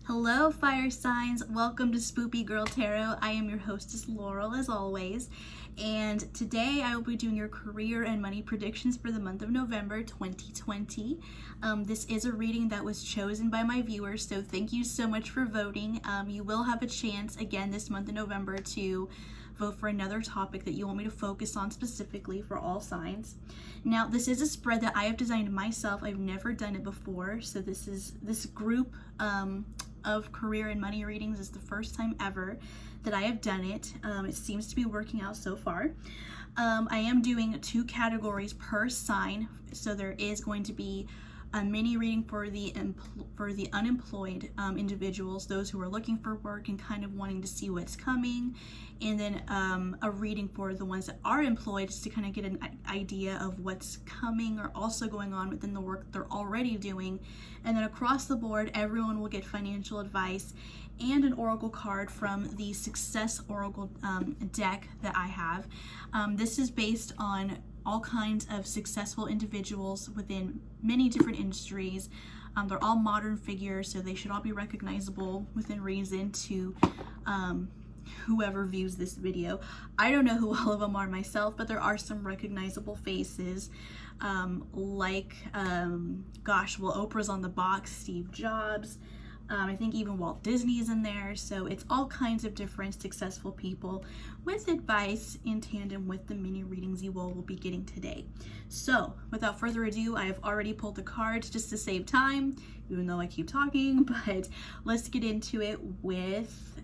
Hello, fire signs. Welcome to Spoopy Girl Tarot. I am your hostess, Laurel, as always. And today I will be doing your career and money predictions for the month of November 2020. This is a reading that was chosen by my viewers, so thank you so much for voting. You will have a chance again this month of November to vote for another topic that you want me to focus on specifically for all signs. Now, this is a spread that I have designed myself. I've never done it before, so this group of career and money readings is the first time ever that I have done it. It seems to be working out so far. I am doing 2 categories per sign, so there is going to be a mini reading for the unemployed individuals, those who are looking for work and kind of wanting to see what's coming, and then a reading for the ones that are employed, just to kind of get an idea of what's coming or also going on within the work they're already doing. And then across the board, everyone will get financial advice and an oracle card from the Success Oracle deck that I have. This is based on all kinds of successful individuals within many different industries. They're all modern figures, so they should all be recognizable within reason to whoever views this video. I don't know who all of them are myself, but there are some recognizable faces, Oprah's on the box, Steve Jobs, I think even Walt Disney is in there. So it's all kinds of different successful people with advice in tandem with the mini readings you all will be getting today. So without further ado, I have already pulled the cards just to save time, even though I keep talking, but let's get into it with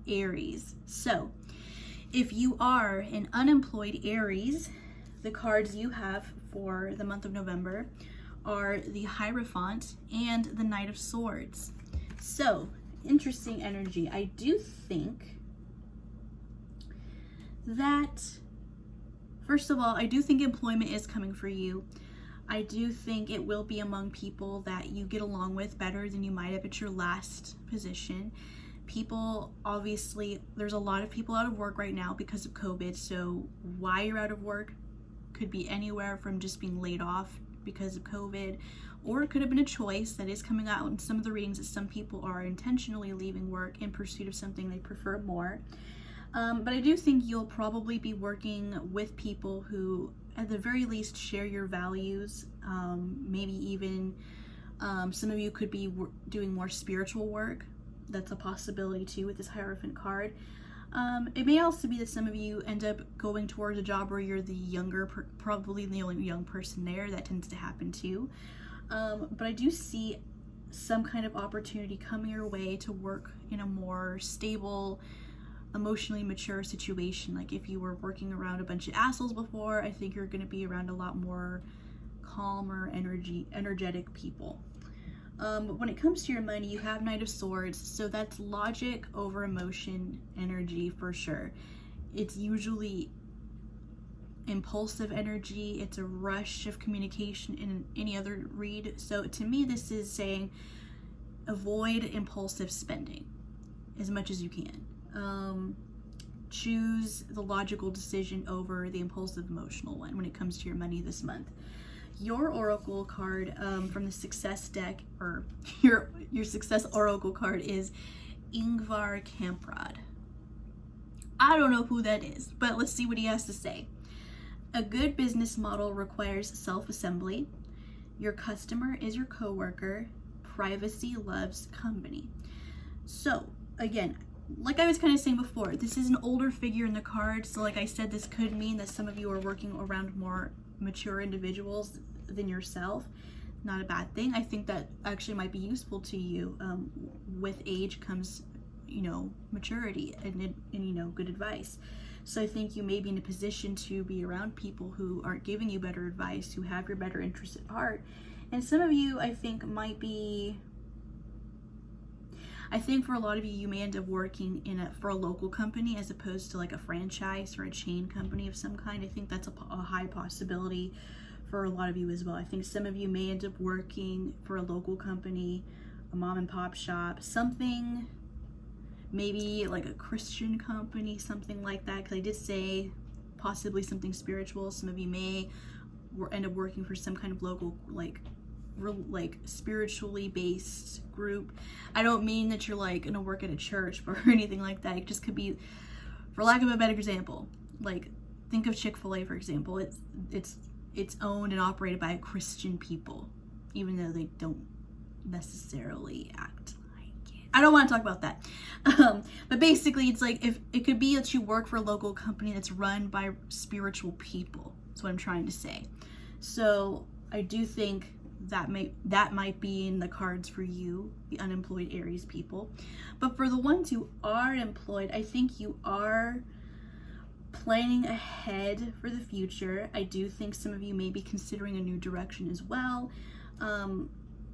Aries. So if you are an unemployed Aries, the cards you have for the month of November are the Hierophant and the Knight of Swords. So, interesting energy. I do think that, first of all, I do think employment is coming for you. I do think it will be among people that you get along with better than you might have at your last position. People, obviously, there's a lot of people out of work right now because of COVID, so why you're out of work could be anywhere from just being laid off because of COVID, or it could have been a choice that is coming out in some of the readings that some people are intentionally leaving work in pursuit of something they prefer more. But I do think you'll probably be working with people who at the very least share your values. Maybe even some of you could be doing more spiritual work. That's a possibility too with this Hierophant card. It may also be that some of you end up going towards a job where you're the younger, probably the only young person there. That tends to happen too. But I do see some kind of opportunity coming your way to work in a more stable, emotionally mature situation. Like if you were working around a bunch of assholes before, I think you're going to be around a lot more calmer, energetic people. But when it comes to your money, you have Knight of Swords, so that's logic over emotion energy for sure. It's usually impulsive energy, it's a rush of communication in any other read. So to me, this is saying avoid impulsive spending as much as you can. Choose the logical decision over the impulsive emotional one when it comes to your money this month. Your oracle card from the Success deck, or your Success Oracle card, is Ingvar Kamprad. I don't know who that is, but let's see what he has to say. A good business model requires self-assembly. Your customer is your coworker. Privacy loves company. So again, like I was kind of saying before, this is an older figure in the card. So like I said, this could mean that some of you are working around more mature individuals than yourself. Not a bad thing. I think that actually might be useful to you. With age comes, maturity and good advice. So I think you may be in a position to be around people who aren't giving you better advice, who have your better interests at heart. And some of you, I think, for a lot of you, you may end up working for a local company as opposed to like a franchise or a chain company of some kind. I think that's a high possibility for a lot of you as well. I think some of you may end up working for a local company, a mom and pop shop, something, maybe like a Christian company, something like that, because I did say possibly something spiritual. Some of you may end up working for some kind of local like spiritually based group. I don't mean that you're like gonna work at a church or anything like that. It just could be, for lack of a better example, like think of Chick-fil-A, for example. It's owned and operated by Christian people, even though they don't necessarily act like it. I don't want to talk about that. But basically, it's like, if it could be that you work for a local company that's run by spiritual people. That's what I'm trying to say. So I do think that might be in the cards for you, the unemployed Aries people. But for the ones who are employed, I think you are planning ahead for the future. I do think some of you may be considering a new direction as well.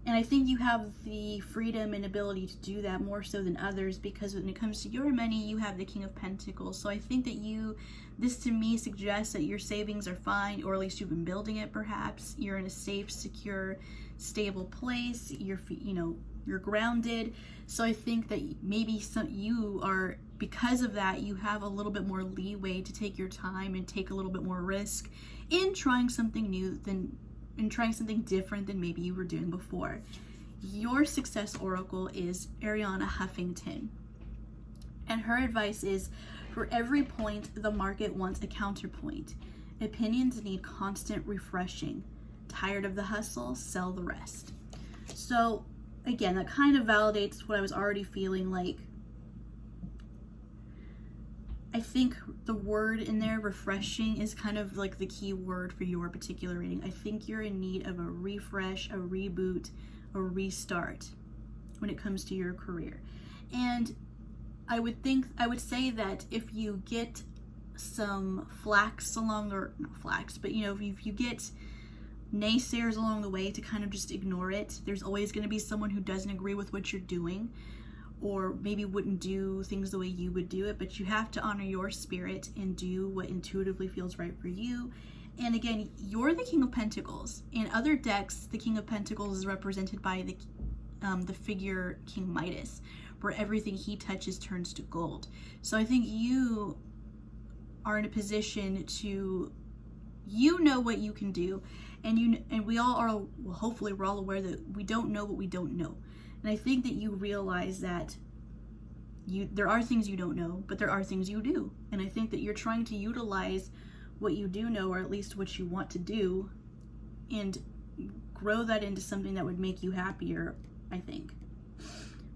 And I think you have the freedom and ability to do that more so than others, because when it comes to your money, you have the King of Pentacles. So I think that this to me suggests that your savings are fine, or at least you've been building it perhaps. You're in a safe, secure, stable place. You're grounded. So I think that maybe you are, because of that, you have a little bit more leeway to take your time and take a little bit more risk in trying something new and trying something different than maybe you were doing before. Your success oracle is Ariana Huffington. And her advice is, for every point, the market wants a counterpoint. Opinions need constant refreshing. Tired of the hustle? Sell the rest. So again, that kind of validates what I was already feeling like. I think the word in there, refreshing, is kind of like the key word for your particular reading. I think you're in need of a refresh, a reboot, a restart when it comes to your career. And I would say that if you get some flax along, or not flax, but if you get naysayers along the way, to kind of just ignore it. There's always going to be someone who doesn't agree with what you're doing, or maybe wouldn't do things the way you would do it, but you have to honor your spirit and do what intuitively feels right for you. And again, you're the King of Pentacles. In other decks, the King of Pentacles is represented by the figure King Midas, where everything he touches turns to gold. So I think you are in a position to, know what you can do, and we all are, well, hopefully we're all aware that we don't know what we don't know. And I think that you realize that there are things you don't know, but there are things you do. And I think that you're trying to utilize what you do know, or at least what you want to do, and grow that into something that would make you happier, I think.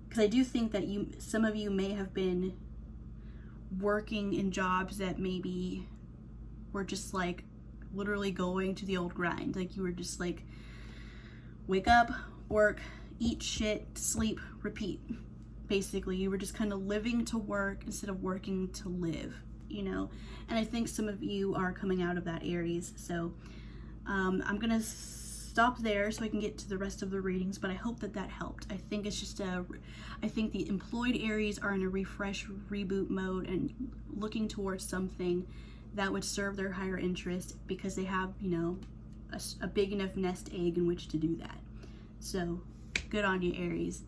Because I do think that some of you may have been working in jobs that maybe were just like literally going to the old grind. Like you were just like, wake up, work, eat shit, sleep, repeat. Basically, you were just kind of living to work instead of working to live, And I think some of you are coming out of that, Aries. So I'm gonna stop there so I can get to the rest of the readings, but I hope that helped. I think it's just I think the employed Aries are in a refresh, reboot mode and looking towards something that would serve their higher interest, because they have, a big enough nest egg in which to do that. So good on you, Aries.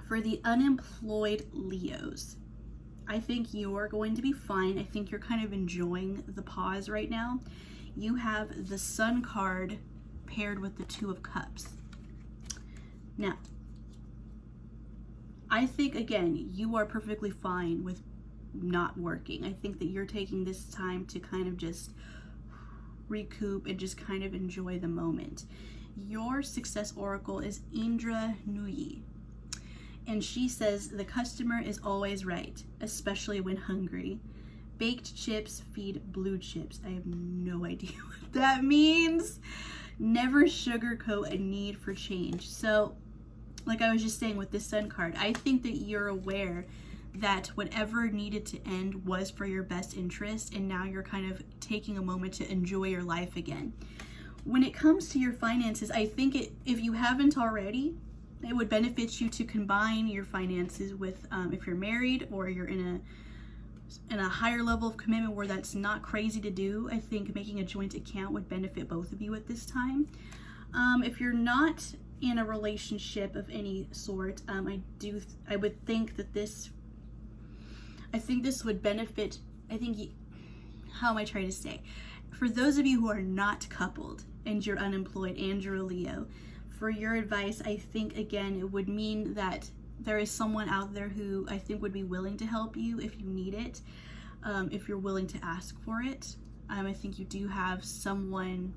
For the unemployed Leos, I think you're going to be fine. I think you're kind of enjoying the pause right now. You have the Sun card paired with the Two of Cups. Now, I think, again, you are perfectly fine with not working. I think that you're taking this time to kind of just recoup and just kind of enjoy the moment. Your success oracle is Indra Nooyi, and she says the customer is always right, especially when hungry. Baked chips feed blue chips. I have no idea what that means. Never sugarcoat a need for change. So, like I was just saying with this Sun card, I think that you're aware that whatever needed to end was for your best interest, and now you're kind of taking a moment to enjoy your life again. When it comes to your finances, I think if you haven't already, it would benefit you to combine your finances with, if you're married or you're in a higher level of commitment where that's not crazy to do, I think making a joint account would benefit both of you at this time. If you're not in a relationship of any sort, I would think that this would benefit, how am I trying to say? For those of you who are not coupled and you're unemployed and you're a Leo, for your advice, I think, again, it would mean that there is someone out there who I think would be willing to help you if you need it, if you're willing to ask for it. I think you do have someone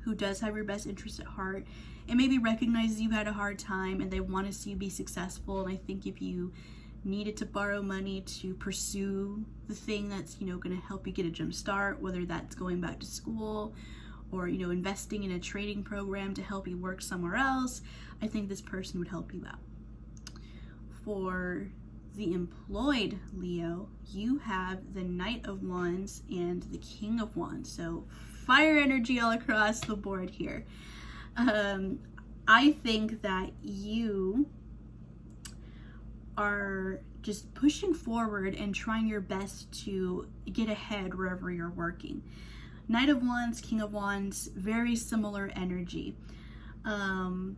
who does have your best interest at heart and maybe recognizes you had a hard time and they want to see you be successful. And I think if you needed to borrow money to pursue the thing that's, going to help you get a jump start, whether that's going back to school or, investing in a trading program to help you work somewhere else, I think this person would help you out. For the employed Leo, you have the Knight of Wands and the King of Wands. So fire energy all across the board here. I think that you are just pushing forward and trying your best to get ahead wherever you're working. Knight of Wands, King of Wands, very similar energy. I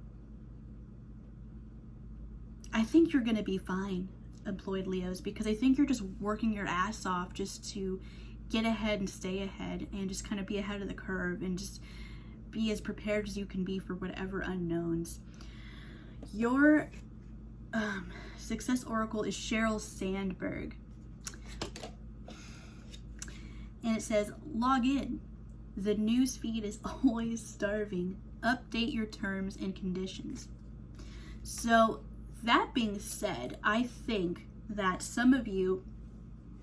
think you're going to be fine, employed Leos, because I think you're just working your ass off just to get ahead and stay ahead and just kind of be ahead of the curve and just be as prepared as you can be for whatever unknowns. Your success oracle is Sheryl Sandberg. And it says, log in. The news feed is always starving. Update your terms and conditions. So that being said, I think that some of you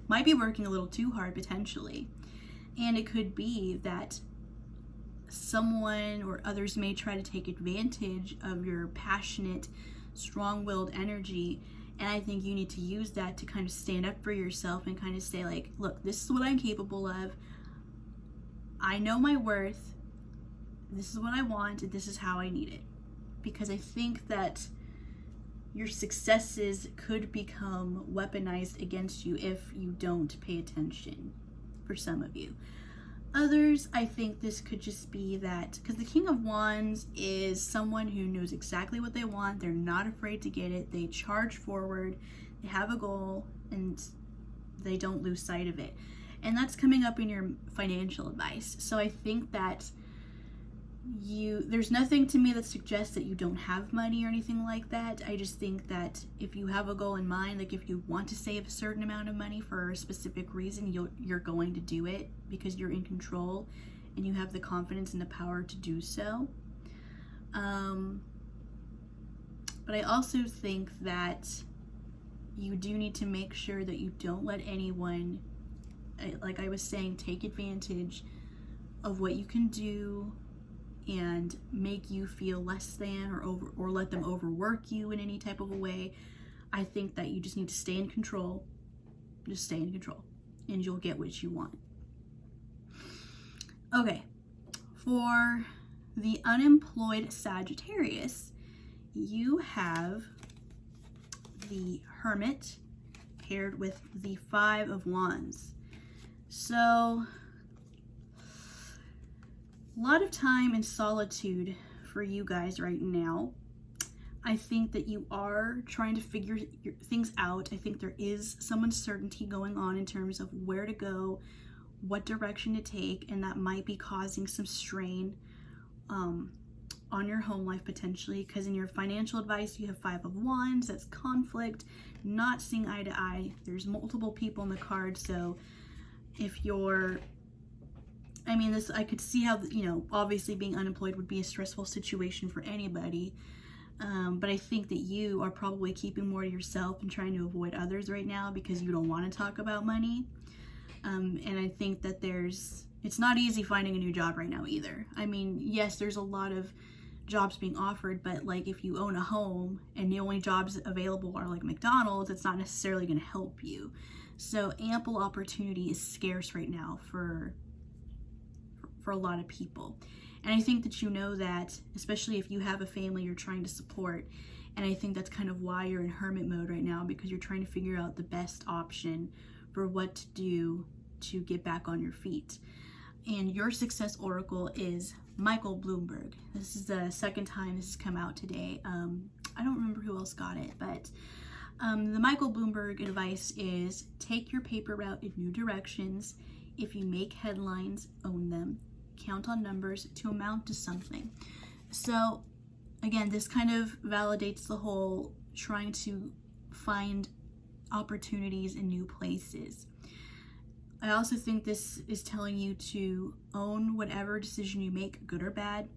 might be working a little too hard potentially. And it could be that someone or others may try to take advantage of your passionate, strong-willed energy. And I think you need to use that to kind of stand up for yourself and kind of say like, look, this is what I'm capable of. I know my worth. This is what I want, and this is how I need it. Because I think that your successes could become weaponized against you if you don't pay attention, for some of you. Others, I think this could just be that, because the King of Wands is someone who knows exactly what they want. They're not afraid to get it. They charge forward. They have a goal, and they don't lose sight of it. And that's coming up in your financial advice. So I think that there's nothing to me that suggests that you don't have money or anything like that. I just think that if you have a goal in mind, like if you want to save a certain amount of money for a specific reason, you're going to do it because you're in control and you have the confidence and the power to do so. But I also think that you do need to make sure that you don't let anyone, like I was saying, take advantage of what you can do and make you feel less than or let them overwork you in any type of a way. I think that you just need to stay in control. Just stay in control and you'll get what you want. Okay, for the unemployed Sagittarius, you have the Hermit paired with the Five of Wands. So a lot of time in solitude for you guys right now. I think that you are trying to figure things out. I think there is some uncertainty going on in terms of where to go, what direction to take, and that might be causing some strain on your home life potentially, because in your financial advice you have Five of Wands. That's conflict, not seeing eye to eye. There's multiple people in the card, so if you're, I could see how, obviously being unemployed would be a stressful situation for anybody. But I think that you are probably keeping more to yourself and trying to avoid others right now because you don't want to talk about money. And I think that it's not easy finding a new job right now either. Yes, there's a lot of jobs being offered, but like if you own a home and the only jobs available are like McDonald's, it's not necessarily going to help you. So ample opportunity is scarce right now for a lot of people. And I think that you know that, especially if you have a family you're trying to support. And I think that's kind of why you're in hermit mode right now, because you're trying to figure out the best option for what to do to get back on your feet. And your success oracle is Michael Bloomberg. This is the second time this has come out today. I don't remember who else got it, but the Michael Bloomberg advice is take your paper route in new directions. If you make headlines, own them. Count on numbers to amount to something. So again, this kind of validates the whole trying to find opportunities in new places. I also think this is telling you to own whatever decision you make, good or bad,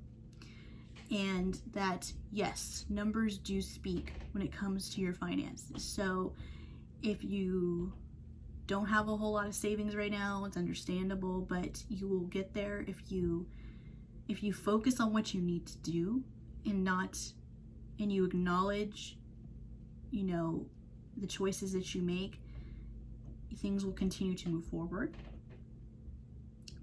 and that, yes, numbers do speak when it comes to your finances. So if you don't have a whole lot of savings right now, it's understandable, but you will get there if you focus on what you need to do and you acknowledge, you know, the choices that you make. Things will continue to move forward.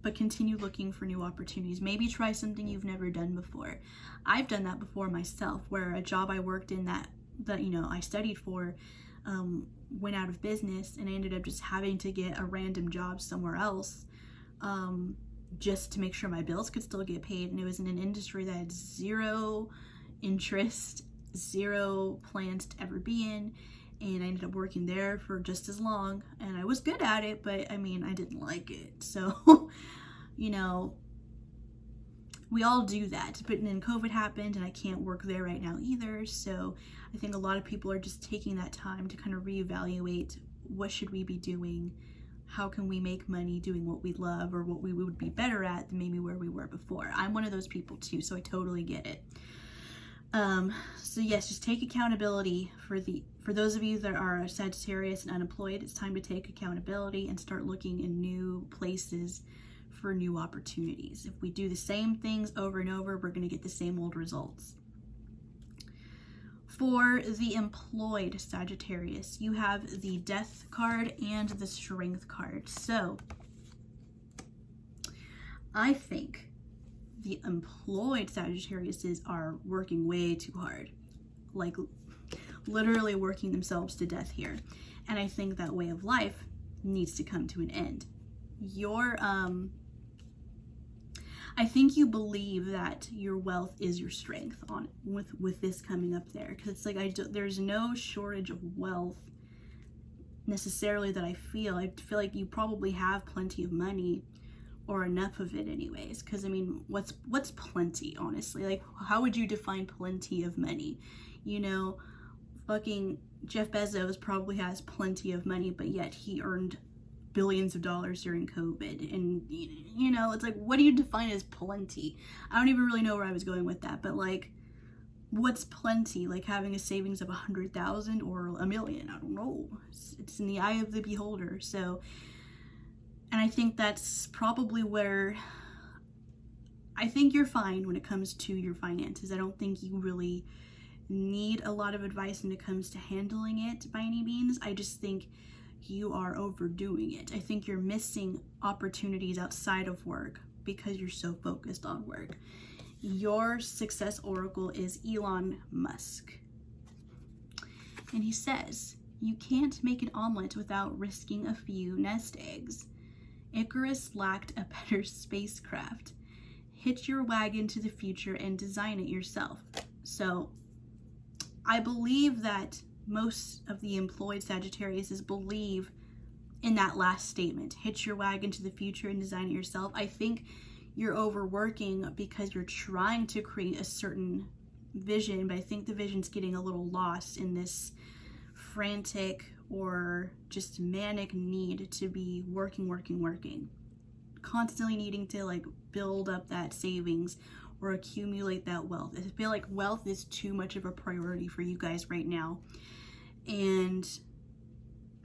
But continue looking for new opportunities. Maybe try something you've never done before. I've done that before myself, where a job I worked in that you know I studied for went out of business, and I ended up just having to get a random job somewhere else just to make sure my bills could still get paid. And it was in an industry that had zero interest, zero plans to ever be in. And I ended up working there for just as long, and I was good at it, but I mean, I didn't like it. So, you know, we all do that. But then COVID happened, and I can't work there right now either. So I think a lot of people are just taking that time to kind of reevaluate, what should we be doing? How can we make money doing what we love, or what we would be better at than maybe where we were before? I'm one of those people too, so I totally get it. So yes, just take accountability for those of you that are Sagittarius and unemployed. It's time to take accountability and start looking in new places for new opportunities. If we do the same things over and over, we're going to get the same old results. For the employed Sagittarius, you have the Death card and the Strength card. So I think the employed Sagittariuses are working way too hard, like literally working themselves to death here. And I think that way of life needs to come to an end. I think you believe that your wealth is your strength with this coming up there, because it's like there's no shortage of wealth necessarily that I feel like you probably have plenty of money, or enough of it anyways. Because I mean, what's plenty, honestly? Like, how would you define plenty of money? You know, fucking Jeff Bezos probably has plenty of money, but yet he earned billions of dollars during COVID. And you know, it's like, what do you define as plenty? I don't even really know where I was going with that, but like, what's plenty? Like having a savings of 100,000 or $1 million? I don't know. It's in the eye of the beholder. So, and I think that's probably where I think you're fine when it comes to your finances. I don't think you really need a lot of advice when it comes to handling it by any means. I just think you are overdoing it. I think you're missing opportunities outside of work because you're so focused on work. Your success oracle is Elon Musk. And he says, you can't make an omelet without risking a few nest eggs. Icarus lacked a better spacecraft. Hitch your wagon to the future and design it yourself. So I believe that most of the employed Sagittariuses believe in that last statement. Hitch your wagon to the future and design it yourself. I think you're overworking because you're trying to create a certain vision, but I think the vision's getting a little lost in this frantic or just manic need to be working, constantly needing to like build up that savings or accumulate that wealth. I feel like wealth is too much of a priority for you guys right now. And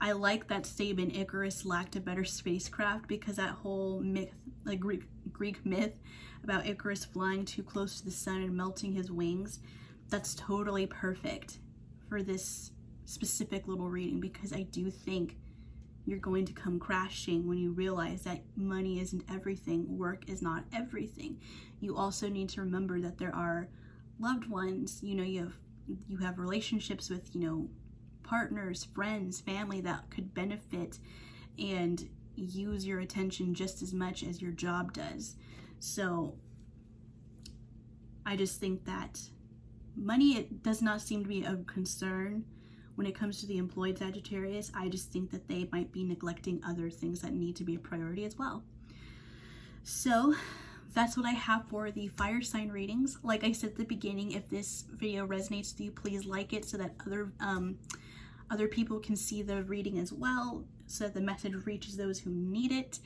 I like that statement, Icarus lacked a better spacecraft, because that whole myth, like Greek myth about Icarus flying too close to the sun and melting his wings, that's totally perfect for this specific little reading, because I do think you're going to come crashing when you realize that money isn't everything, work is not everything. You also need to remember that there are loved ones, you know, you have relationships with, you know, partners, friends, family that could benefit and use your attention just as much as your job does. So I just think that money, it does not seem to be a concern when it comes to the employed Sagittarius. I just think that they might be neglecting other things that need to be a priority as well. So that's what I have for the fire sign readings. Like I said at the beginning, if this video resonates with you, please like it so that other people can see the reading as well, so that the message reaches those who need it.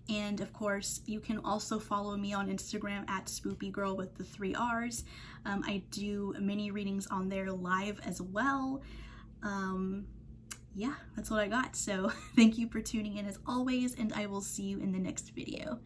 And of course, you can also follow me on Instagram at spoopygirl with the 3 R's. I do mini readings on there live as well. Yeah, that's what I got. So thank you for tuning in as always, and I will see you in the next video.